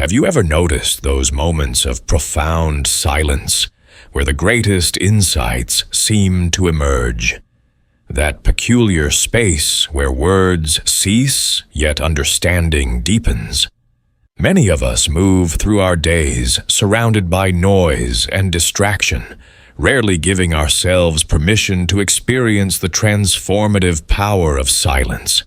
Have you ever noticed those moments of profound silence where the greatest insights seem to emerge? That peculiar space where words cease, yet understanding deepens. Many of us move through our days surrounded by noise and distraction, rarely giving ourselves permission to experience the transformative power of silence.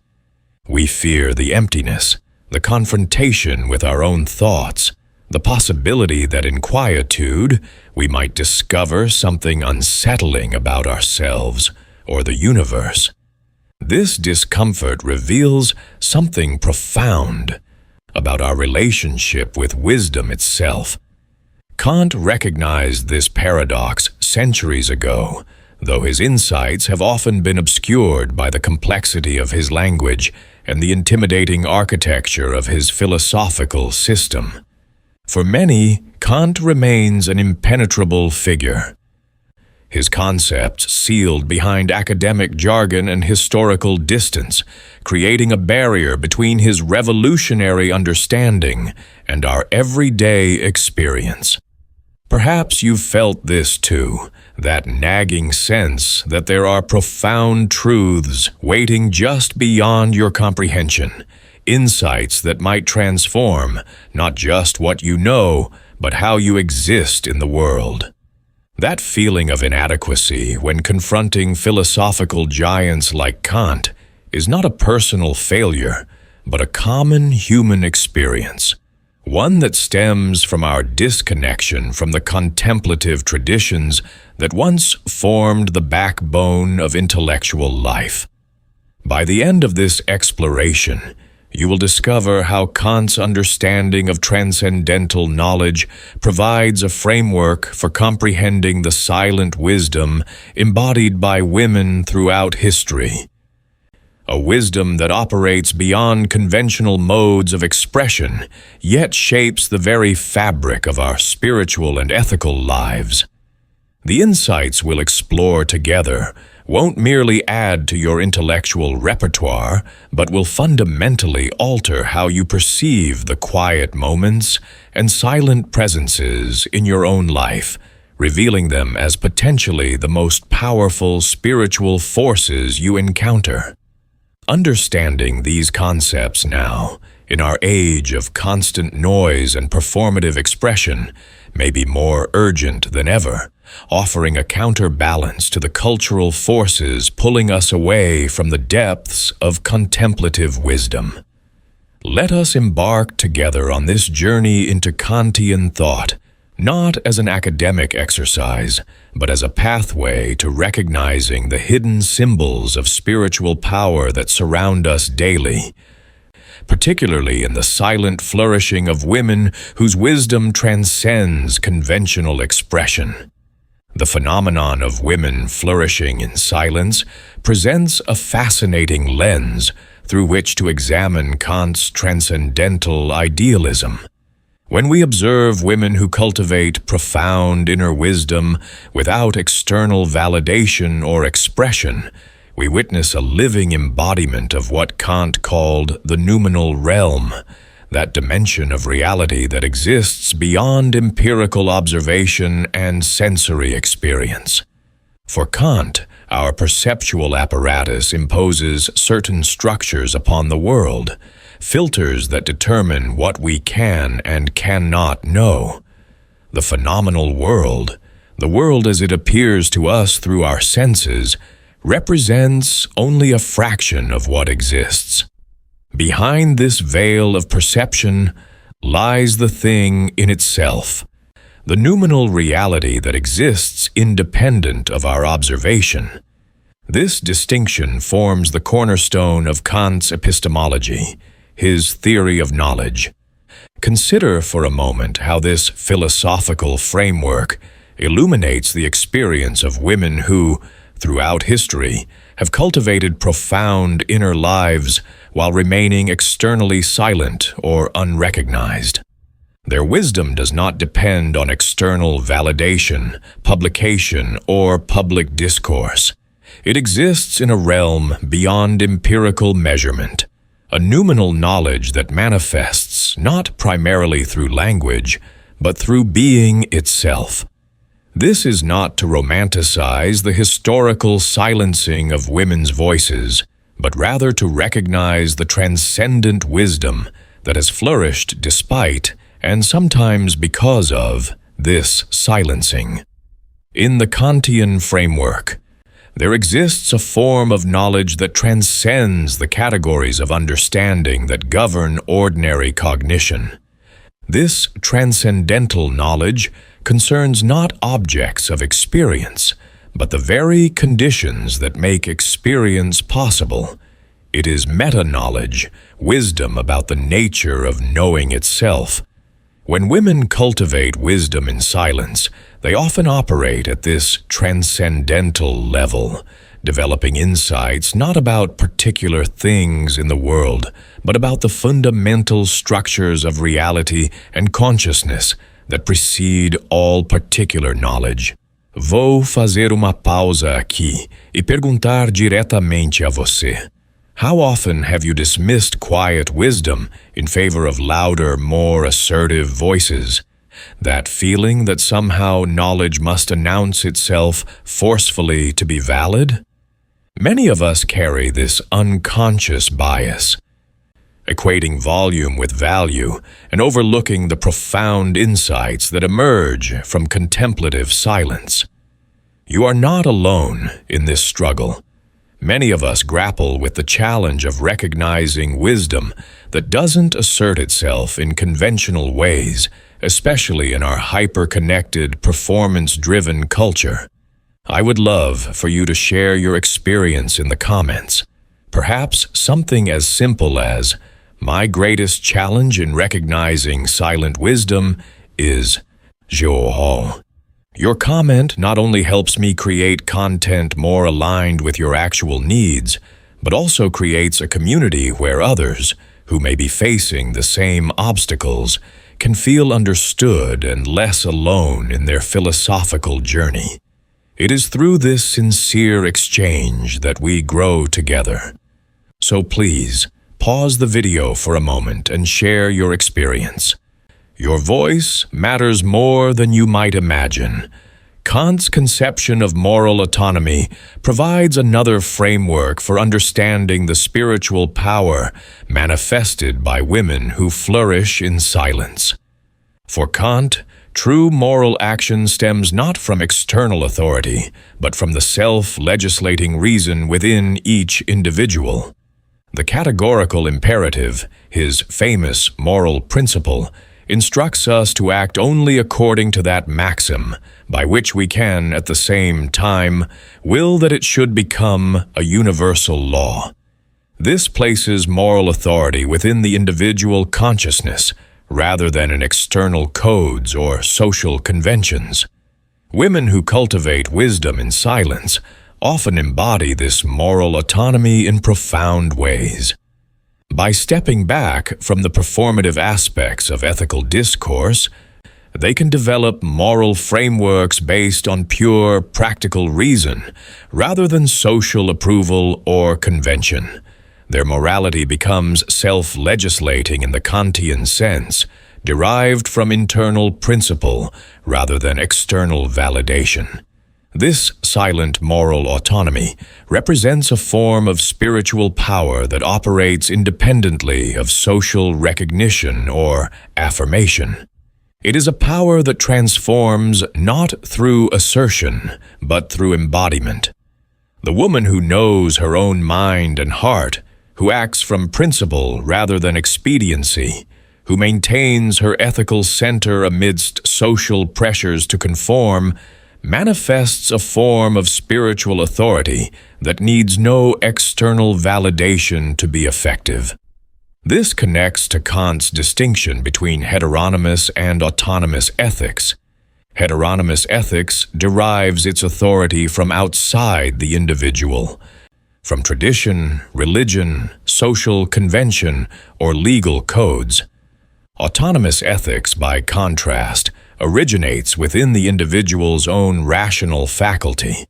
We fear the emptiness, the confrontation with our own thoughts, the possibility that in quietude we might discover something unsettling about ourselves or the universe. This discomfort reveals something profound about our relationship with wisdom itself. Kant recognized this paradox centuries ago, though his insights have often been obscured by the complexity of his language and the intimidating architecture of his philosophical system. For many, Kant remains an impenetrable figure. His concepts sealed behind academic jargon and historical distance, creating a barrier between his revolutionary understanding and our everyday experience. Perhaps you've felt this too, that nagging sense that there are profound truths waiting just beyond your comprehension, insights that might transform not just what you know, but how you exist in the world. That feeling of inadequacy when confronting philosophical giants like Kant is not a personal failure, but a common human experience. One that stems from our disconnection from the contemplative traditions that once formed the backbone of intellectual life. By the end of this exploration, you will discover how Kant's understanding of transcendental knowledge provides a framework for comprehending the silent wisdom embodied by women throughout history. A wisdom that operates beyond conventional modes of expression, yet shapes the very fabric of our spiritual and ethical lives. The insights we'll explore together won't merely add to your intellectual repertoire, but will fundamentally alter how you perceive the quiet moments and silent presences in your own life, revealing them as potentially the most powerful spiritual forces you encounter. Understanding these concepts now, in our age of constant noise and performative expression, may be more urgent than ever, offering a counterbalance to the cultural forces pulling us away from the depths of contemplative wisdom. Let us embark together on this journey into Kantian thought, not as an academic exercise, but as a pathway to recognizing the hidden symbols of spiritual power that surround us daily, particularly in the silent flourishing of women whose wisdom transcends conventional expression. The phenomenon of women flourishing in silence presents a fascinating lens through which to examine Kant's transcendental idealism. When we observe women who cultivate profound inner wisdom without external validation or expression, we witness a living embodiment of what Kant called the noumenal realm, that dimension of reality that exists beyond empirical observation and sensory experience. For Kant, our perceptual apparatus imposes certain structures upon the world, filters that determine what we can and cannot know. The phenomenal world, the world as it appears to us through our senses, represents only a fraction of what exists. Behind this veil of perception lies the thing in itself, the noumenal reality that exists independent of our observation. This distinction forms the cornerstone of Kant's epistemology, his theory of knowledge. Consider for a moment how this philosophical framework illuminates the experience of women who, throughout history, have cultivated profound inner lives while remaining externally silent or unrecognized. Their wisdom does not depend on external validation, publication, or public discourse. It exists in a realm beyond empirical measurement, a noumenal knowledge that manifests not primarily through language, but through being itself. This is not to romanticize the historical silencing of women's voices, but rather to recognize the transcendent wisdom that has flourished despite, and sometimes because of, this silencing. In the Kantian framework, there exists a form of knowledge that transcends the categories of understanding that govern ordinary cognition. This transcendental knowledge concerns not objects of experience, but the very conditions that make experience possible. It is meta-knowledge, wisdom about the nature of knowing itself. When women cultivate wisdom in silence, they often operate at this transcendental level, developing insights not about particular things in the world, but about the fundamental structures of reality and consciousness that precede all particular knowledge. Vou fazer uma pausa aqui e perguntar diretamente a você. How often have you dismissed quiet wisdom in favor of louder, more assertive voices? That feeling that somehow knowledge must announce itself forcefully to be valid? Many of us carry this unconscious bias, equating volume with value and overlooking the profound insights that emerge from contemplative silence. You are not alone in this struggle. Many of us grapple with the challenge of recognizing wisdom that doesn't assert itself in conventional ways, especially in our hyper-connected, performance-driven culture. I would love for you to share your experience in the comments. Perhaps something as simple as, "My greatest challenge in recognizing silent wisdom is Joho." Your comment not only helps me create content more aligned with your actual needs, but also creates a community where others, who may be facing the same obstacles, can feel understood and less alone in their philosophical journey. It is through this sincere exchange that we grow together. So please, pause the video for a moment and share your experience. Your voice matters more than you might imagine. Kant's conception of moral autonomy provides another framework for understanding the spiritual power manifested by women who flourish in silence. For Kant, true moral action stems not from external authority, but from the self-legislating reason within each individual. The categorical imperative, his famous moral principle, instructs us to act only according to that maxim, by which we can, at the same time, will that it should become a universal law. This places moral authority within the individual consciousness, rather than in external codes or social conventions. Women who cultivate wisdom in silence often embody this moral autonomy in profound ways. By stepping back from the performative aspects of ethical discourse, they can develop moral frameworks based on pure, practical reason, rather than social approval or convention. Their morality becomes self-legislating in the Kantian sense, derived from internal principle rather than external validation. This silent moral autonomy represents a form of spiritual power that operates independently of social recognition or affirmation. It is a power that transforms not through assertion, but through embodiment. The woman who knows her own mind and heart, who acts from principle rather than expediency, who maintains her ethical center amidst social pressures to conform, manifests a form of spiritual authority that needs no external validation to be effective. This connects to Kant's distinction between heteronymous and autonomous ethics. Heteronymous ethics derives its authority from outside the individual, from tradition, religion, social convention, or legal codes. Autonomous ethics, by contrast, originates within the individual's own rational faculty.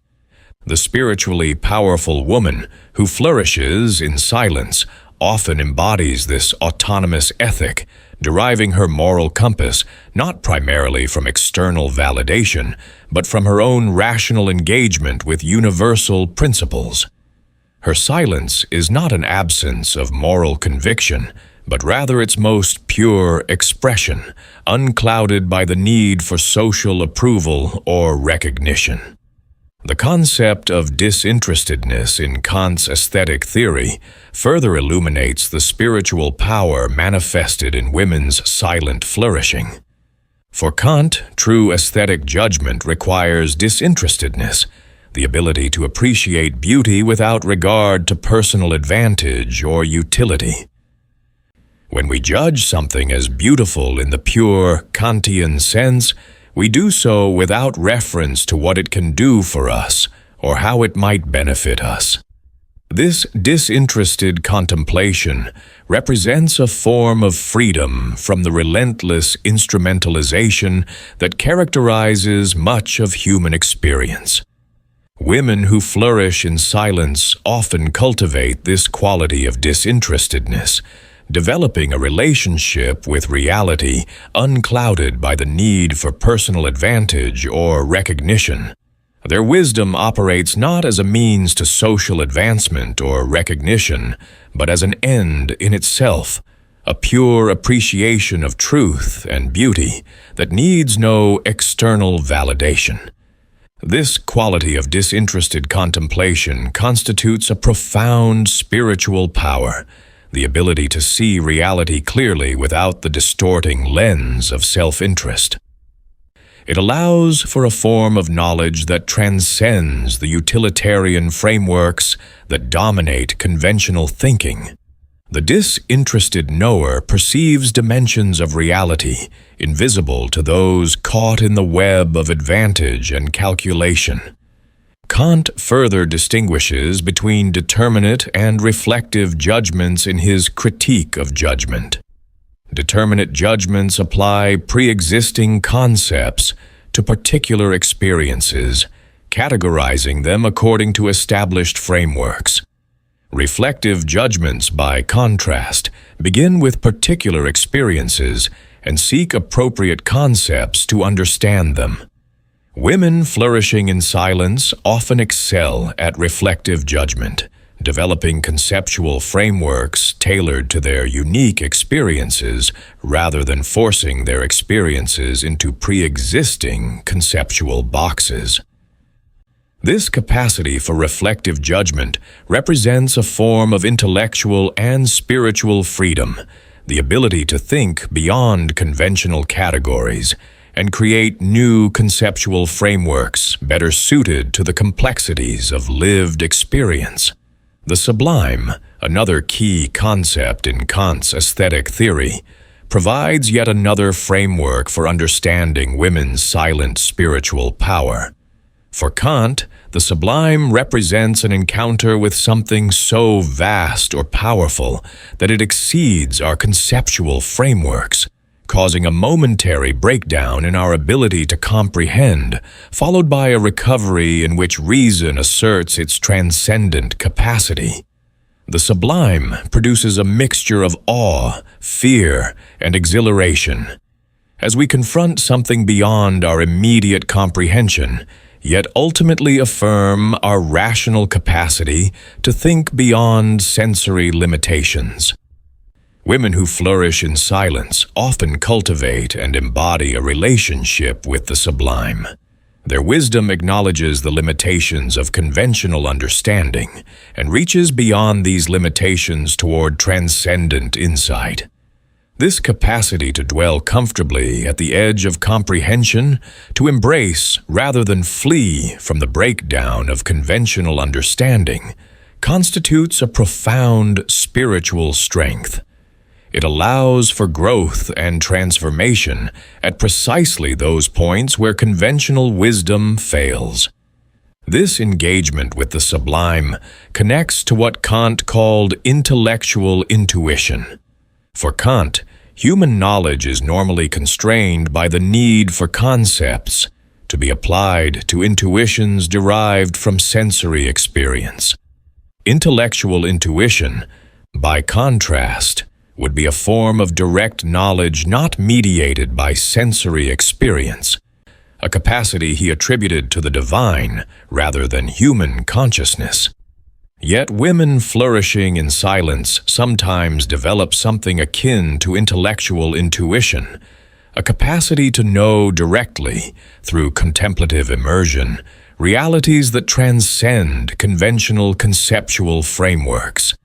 The spiritually powerful woman who flourishes in silence often embodies this autonomous ethic, deriving her moral compass not primarily from external validation, but from her own rational engagement with universal principles. Her silence is not an absence of moral conviction, but rather its most pure expression, unclouded by the need for social approval or recognition. The concept of disinterestedness in Kant's aesthetic theory further illuminates the spiritual power manifested in women's silent flourishing. For Kant, true aesthetic judgment requires disinterestedness, the ability to appreciate beauty without regard to personal advantage or utility. When we judge something as beautiful in the pure Kantian sense, we do so without reference to what it can do for us or how it might benefit us. This disinterested contemplation represents a form of freedom from the relentless instrumentalization that characterizes much of human experience. Women who flourish in silence often cultivate this quality of disinterestedness, developing a relationship with reality unclouded by the need for personal advantage or recognition. Their wisdom operates not as a means to social advancement or recognition, but as an end in itself, a pure appreciation of truth and beauty that needs no external validation. This quality of disinterested contemplation constitutes a profound spiritual power, the ability to see reality clearly without the distorting lens of self-interest. It allows for a form of knowledge that transcends the utilitarian frameworks that dominate conventional thinking. The disinterested knower perceives dimensions of reality invisible to those caught in the web of advantage and calculation. Kant further distinguishes between determinate and reflective judgments in his critique of judgment. Determinate judgments apply pre-existing concepts to particular experiences, categorizing them according to established frameworks. Reflective judgments, by contrast, begin with particular experiences and seek appropriate concepts to understand them. Women flourishing in silence often excel at reflective judgment, developing conceptual frameworks tailored to their unique experiences rather than forcing their experiences into pre-existing conceptual boxes. This capacity for reflective judgment represents a form of intellectual and spiritual freedom, the ability to think beyond conventional categories and create new conceptual frameworks better suited to the complexities of lived experience. The sublime, another key concept in Kant's aesthetic theory, provides yet another framework for understanding women's silent spiritual power. For Kant, the sublime represents an encounter with something so vast or powerful that it exceeds our conceptual frameworks, causing a momentary breakdown in our ability to comprehend, followed by a recovery in which reason asserts its transcendent capacity. The sublime produces a mixture of awe, fear, and exhilaration. As we confront something beyond our immediate comprehension, yet ultimately affirm our rational capacity to think beyond sensory limitations. Women who flourish in silence often cultivate and embody a relationship with the sublime. Their wisdom acknowledges the limitations of conventional understanding and reaches beyond these limitations toward transcendent insight. This capacity to dwell comfortably at the edge of comprehension, to embrace rather than flee from the breakdown of conventional understanding, constitutes a profound spiritual strength. It allows for growth and transformation at precisely those points where conventional wisdom fails. This engagement with the sublime connects to what Kant called intellectual intuition. For Kant, human knowledge is normally constrained by the need for concepts to be applied to intuitions derived from sensory experience. Intellectual intuition, by contrast, would be a form of direct knowledge not mediated by sensory experience, a capacity he attributed to the divine rather than human consciousness. Yet women flourishing in silence sometimes develop something akin to intellectual intuition, a capacity to know directly, through contemplative immersion, realities that transcend conventional conceptual frameworks.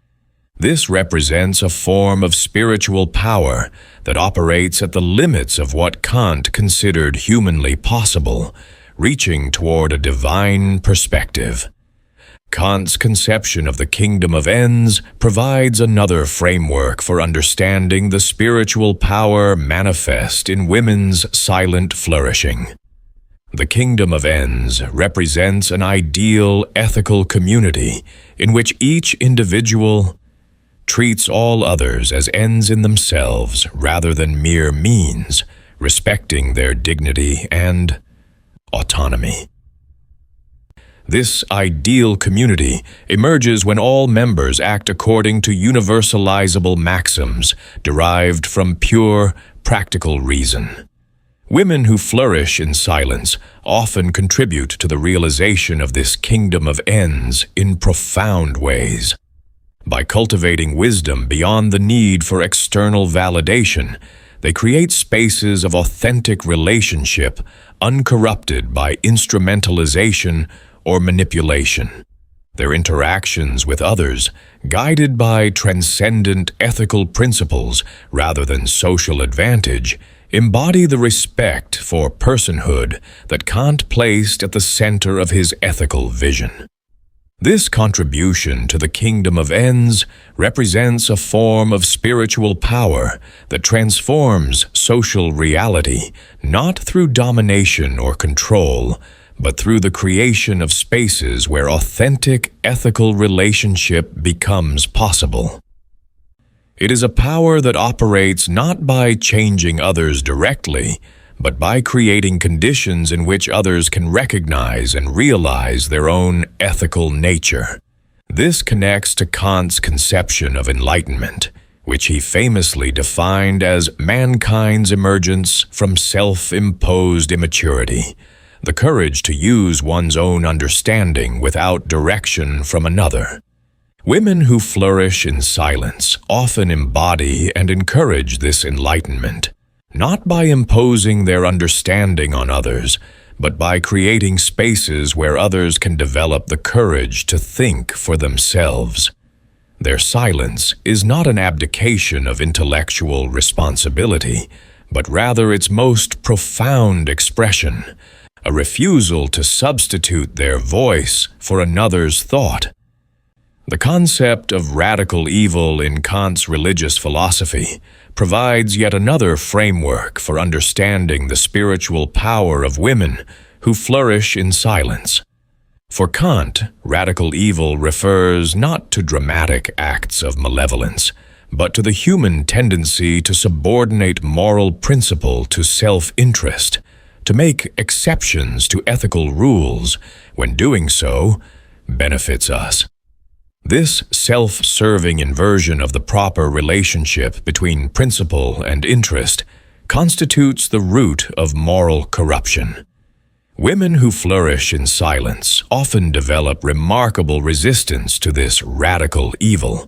This represents a form of spiritual power that operates at the limits of what Kant considered humanly possible, reaching toward a divine perspective. Kant's conception of the kingdom of ends provides another framework for understanding the spiritual power manifest in women's silent flourishing. The kingdom of ends represents an ideal ethical community in which each individual treats all others as ends in themselves rather than mere means, respecting their dignity and autonomy. This ideal community emerges when all members act according to universalizable maxims derived from pure, practical reason. Women who flourish in silence often contribute to the realization of this kingdom of ends in profound ways. By cultivating wisdom beyond the need for external validation, they create spaces of authentic relationship uncorrupted by instrumentalization or manipulation. Their interactions with others, guided by transcendent ethical principles rather than social advantage, embody the respect for personhood that Kant placed at the center of his ethical vision. This contribution to the kingdom of ends represents a form of spiritual power that transforms social reality not through domination or control, but through the creation of spaces where authentic ethical relationship becomes possible. It is a power that operates not by changing others directly, but by creating conditions in which others can recognize and realize their own ethical nature. This connects to Kant's conception of enlightenment, which he famously defined as mankind's emergence from self-imposed immaturity, the courage to use one's own understanding without direction from another. Women who flourish in silence often embody and encourage this enlightenment, not by imposing their understanding on others, but by creating spaces where others can develop the courage to think for themselves. Their silence is not an abdication of intellectual responsibility, but rather its most profound expression, a refusal to substitute their voice for another's thought. The concept of radical evil in Kant's religious philosophy provides yet another framework for understanding the spiritual power of women who flourish in silence. For Kant, radical evil refers not to dramatic acts of malevolence, but to the human tendency to subordinate moral principle to self-interest, to make exceptions to ethical rules when doing so benefits us. This self-serving inversion of the proper relationship between principle and interest constitutes the root of moral corruption. Women who flourish in silence often develop remarkable resistance to this radical evil.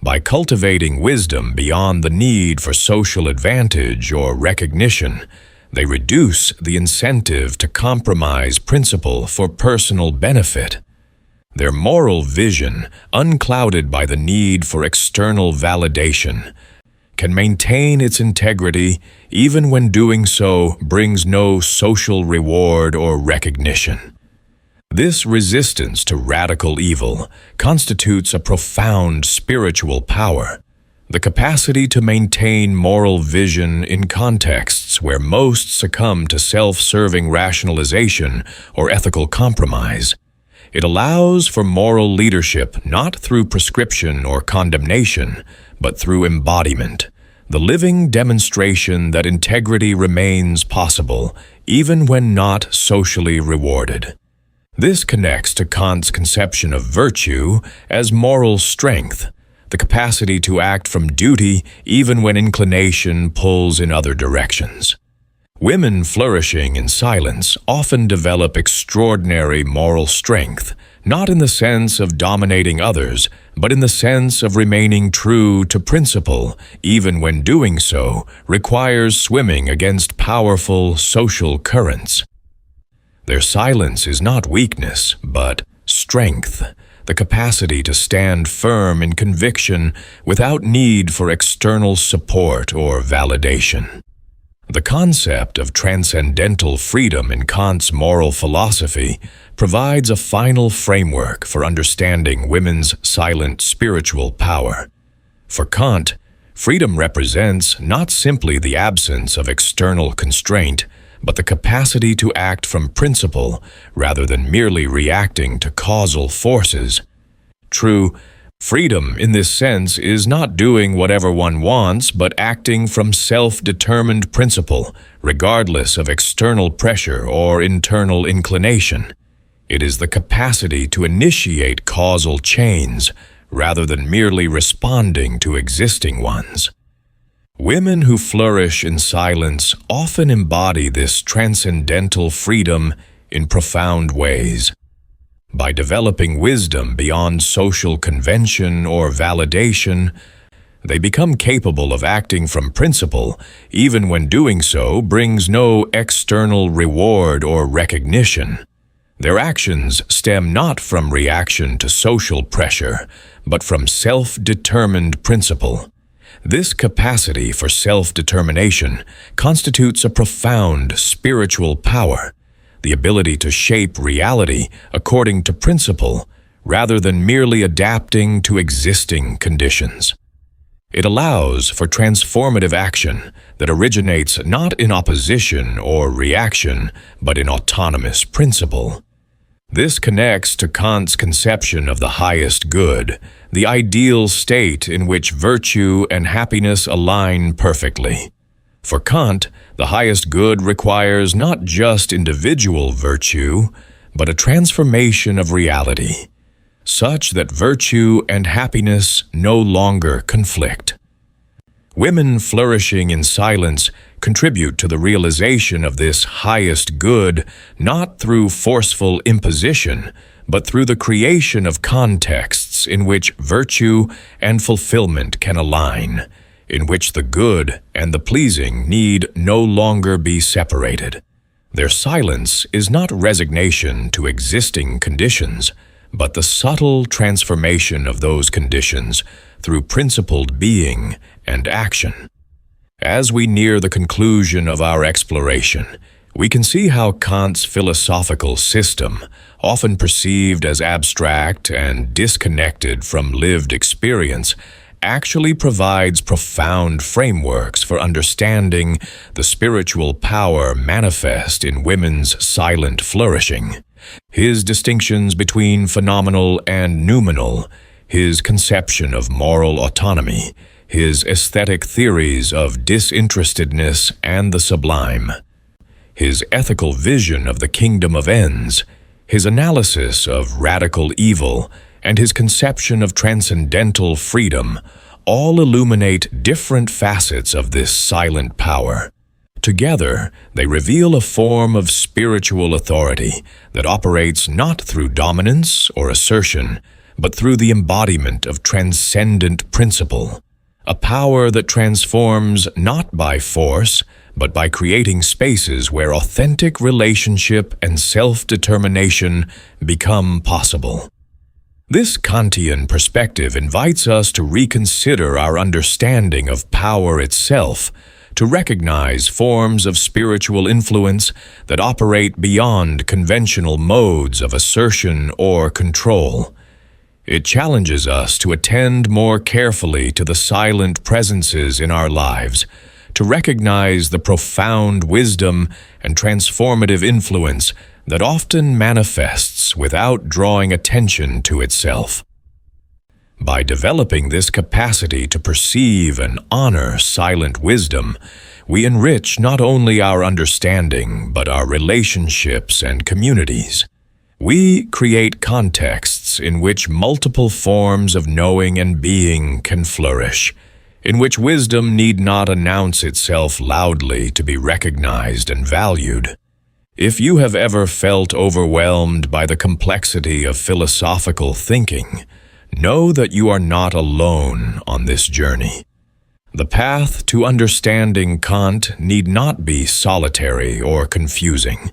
By cultivating wisdom beyond the need for social advantage or recognition, they reduce the incentive to compromise principle for personal benefit. Their moral vision, unclouded by the need for external validation, can maintain its integrity even when doing so brings no social reward or recognition. This resistance to radical evil constitutes a profound spiritual power, the capacity to maintain moral vision in contexts where most succumb to self-serving rationalization or ethical compromise. It allows for moral leadership not through prescription or condemnation, but through embodiment, the living demonstration that integrity remains possible even when not socially rewarded. This connects to Kant's conception of virtue as moral strength, the capacity to act from duty even when inclination pulls in other directions. Women flourishing in silence often develop extraordinary moral strength, not in the sense of dominating others, but in the sense of remaining true to principle, even when doing so requires swimming against powerful social currents. Their silence is not weakness, but strength, the capacity to stand firm in conviction without need for external support or validation. The concept of transcendental freedom in Kant's moral philosophy provides a final framework for understanding women's silent spiritual power. For Kant, freedom represents not simply the absence of external constraint, but the capacity to act from principle rather than merely reacting to causal forces. True, freedom in this sense is not doing whatever one wants, but acting from self-determined principle, regardless of external pressure or internal inclination. It is the capacity to initiate causal chains, rather than merely responding to existing ones. Women who flourish in silence often embody this transcendental freedom in profound ways. By developing wisdom beyond social convention or validation, they become capable of acting from principle, even when doing so brings no external reward or recognition. Their actions stem not from reaction to social pressure, but from self-determined principle. This capacity for self-determination constitutes a profound spiritual power, the ability to shape reality according to principle rather than merely adapting to existing conditions. It allows for transformative action that originates not in opposition or reaction, but in autonomous principle. This connects to Kant's conception of the highest good, the ideal state in which virtue and happiness align perfectly. For Kant, the highest good requires not just individual virtue, but a transformation of reality, such that virtue and happiness no longer conflict. Women flourishing in silence contribute to the realization of this highest good not through forceful imposition, but through the creation of contexts in which virtue and fulfillment can align, in which the good and the pleasing need no longer be separated. Their silence is not resignation to existing conditions, but the subtle transformation of those conditions through principled being and action. As we near the conclusion of our exploration, we can see how Kant's philosophical system, often perceived as abstract and disconnected from lived experience, actually provides profound frameworks for understanding the spiritual power manifest in women's silent flourishing. His distinctions between phenomenal and noumenal, his conception of moral autonomy, his aesthetic theories of disinterestedness and the sublime, his ethical vision of the kingdom of ends, his analysis of radical evil, and his conception of transcendental freedom all illuminate different facets of this silent power. Together, they reveal a form of spiritual authority that operates not through dominance or assertion, but through the embodiment of transcendent principle, a power that transforms not by force, but by creating spaces where authentic relationship and self-determination become possible. This Kantian perspective invites us to reconsider our understanding of power itself, to recognize forms of spiritual influence that operate beyond conventional modes of assertion or control. It challenges us to attend more carefully to the silent presences in our lives, to recognize the profound wisdom and transformative influence that often manifests without drawing attention to itself. By developing this capacity to perceive and honor silent wisdom, we enrich not only our understanding but our relationships and communities. We create contexts in which multiple forms of knowing and being can flourish, in which wisdom need not announce itself loudly to be recognized and valued. If you have ever felt overwhelmed by the complexity of philosophical thinking, know that you are not alone on this journey. The path to understanding Kant need not be solitary or confusing.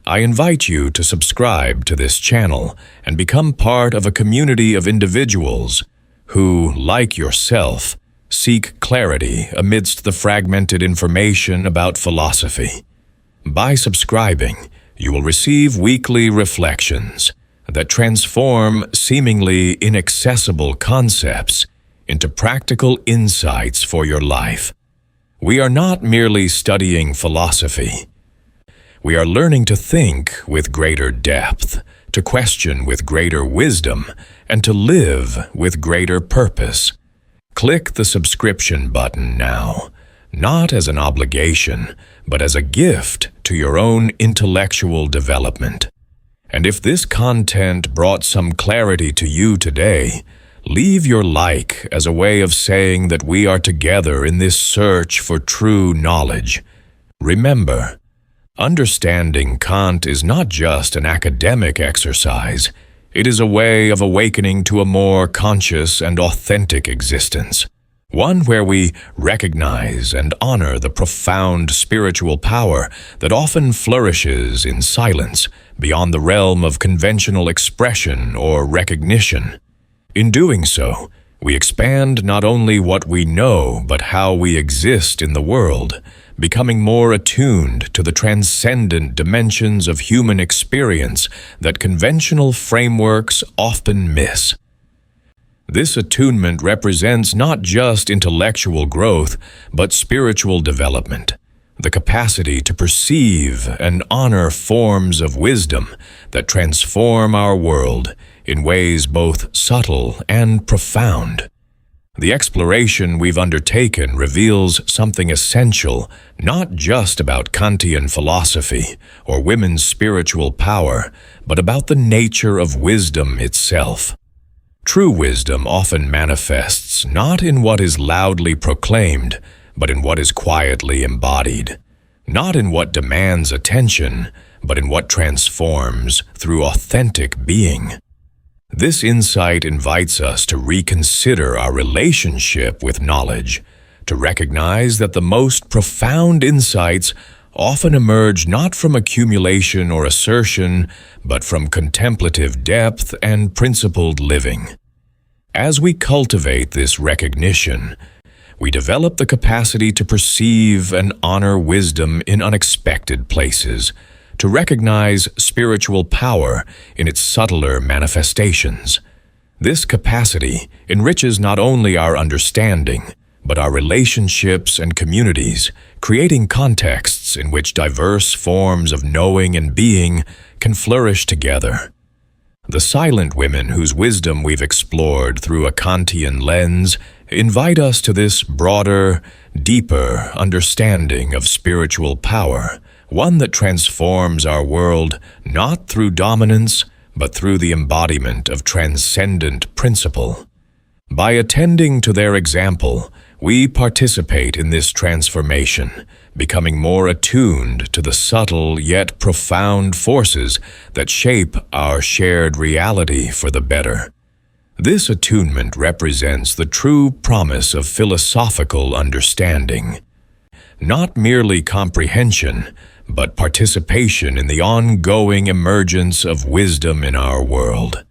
I invite you to subscribe to this channel and become part of a community of individuals who, like yourself, seek clarity amidst the fragmented information about philosophy. By subscribing, you will receive weekly reflections that transform seemingly inaccessible concepts into practical insights for your life. We are not merely studying philosophy. We are learning to think with greater depth, to question with greater wisdom, and to live with greater purpose. Click the subscription button now, not as an obligation, but as a gift to your own intellectual development. And if this content brought some clarity to you today, leave your like as a way of saying that we are together in this search for true knowledge. Remember, understanding Kant is not just an academic exercise. It is a way of awakening to a more conscious and authentic existence, one where we recognize and honor the profound spiritual power that often flourishes in silence beyond the realm of conventional expression or recognition. In doing so, we expand not only what we know but how we exist in the world, becoming more attuned to the transcendent dimensions of human experience that conventional frameworks often miss. This attunement represents not just intellectual growth, but spiritual development, the capacity to perceive and honor forms of wisdom that transform our world in ways both subtle and profound. The exploration we've undertaken reveals something essential, not just about Kantian philosophy or women's spiritual power, but about the nature of wisdom itself. True wisdom often manifests not in what is loudly proclaimed, but in what is quietly embodied, not in what demands attention, but in what transforms through authentic being. This insight invites us to reconsider our relationship with knowledge, to recognize that the most profound insights often emerge not from accumulation or assertion, but from contemplative depth and principled living. As we cultivate this recognition, we develop the capacity to perceive and honor wisdom in unexpected places, to recognize spiritual power in its subtler manifestations. This capacity enriches not only our understanding, but our relationships and communities, creating contexts in which diverse forms of knowing and being can flourish together. The silent women whose wisdom we've explored through a Kantian lens invite us to this broader, deeper understanding of spiritual power, one that transforms our world not through dominance, but through the embodiment of transcendent principle. By attending to their example, we participate in this transformation, becoming more attuned to the subtle yet profound forces that shape our shared reality for the better. This attunement represents the true promise of philosophical understanding. Not merely comprehension, but participation in the ongoing emergence of wisdom in our world.